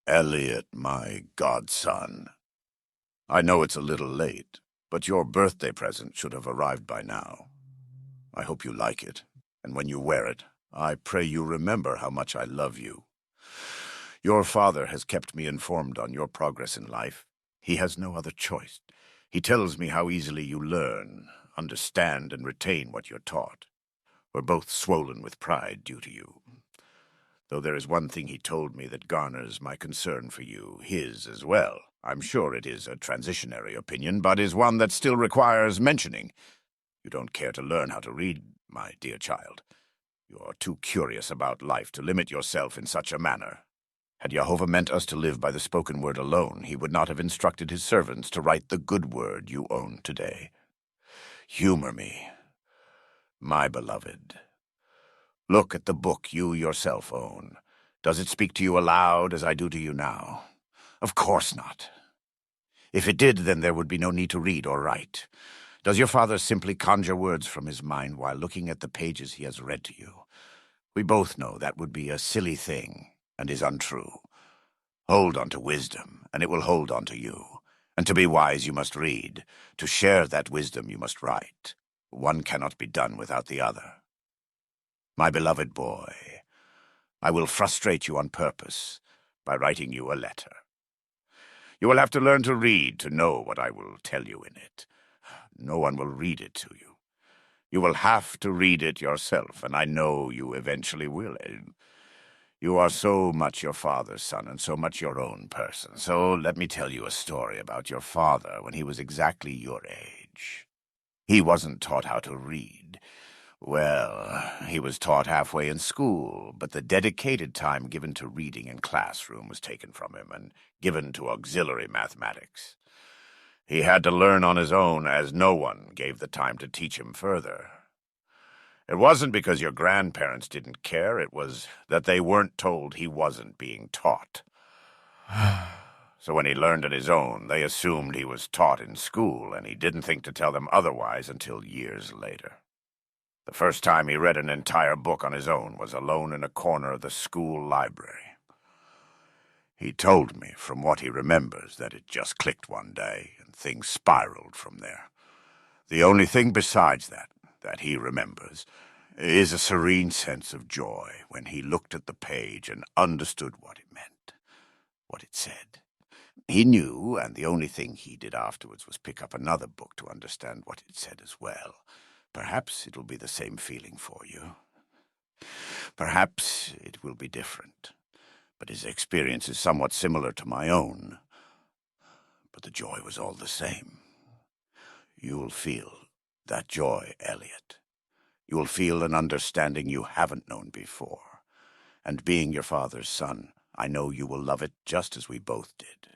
Elliot, my godson. I know it's a little late, but your birthday present should have arrived by now. I hope you like it, and when you wear it, I pray you remember how much I love you. Your father has kept me informed on your progress in life. He has no other choice. He tells me how easily you learn, understand, and retain what you're taught. We're both swollen with pride due to you. Though there is one thing he told me that garners my concern for you, his as well. I'm sure it is a transitionary opinion, but is one that still requires mentioning. You don't care to learn how to read, my dear child. You are too curious about life to limit yourself in such a manner. Had Jehovah meant us to live by the spoken word alone, he would not have instructed his servants to write the good word you own today. Humor me, my beloved. Look at the book you yourself own. Does it speak to you aloud as I do to you now? Of course not. If it did, then there would be no need to read or write. Does your father simply conjure words from his mind while looking at the pages he has read to you? We both know that would be a silly thing and is untrue. Hold on to wisdom, and it will hold on to you. And to be wise, you must read. To share that wisdom, you must write. One cannot be done without the other. My beloved boy, I will frustrate you on purpose by writing you a letter. You will have to learn to read to know what I will tell you in it. No one will read it to you. You will have to read it yourself, and I know you eventually will. You are so much your father's son and so much your own person. So let me tell you a story about your father when he was exactly your age. He wasn't taught how to read. Well, he was taught halfway in school, but the dedicated time given to reading in classroom was taken from him and given to auxiliary mathematics. He had to learn on his own, as no one gave the time to teach him further. It wasn't because your grandparents didn't care, it was that they weren't told he wasn't being taught. So when he learned on his own, they assumed he was taught in school, and he didn't think to tell them otherwise until years later. The first time he read an entire book on his own was alone in a corner of the school library. He told me, from what he remembers, that it just clicked one day, and things spiraled from there. The only thing besides that he remembers, is a serene sense of joy when he looked at the page and understood what it meant, what it said. He knew, and the only thing he did afterwards was pick up another book to understand what it said as well. Perhaps it'll be the same feeling for you. Perhaps it will be different, but his experience is somewhat similar to my own. But the joy was all the same. You'll feel that joy, Elliot. You will feel an understanding you haven't known before. And being your father's son, I know you will love it just as we both did.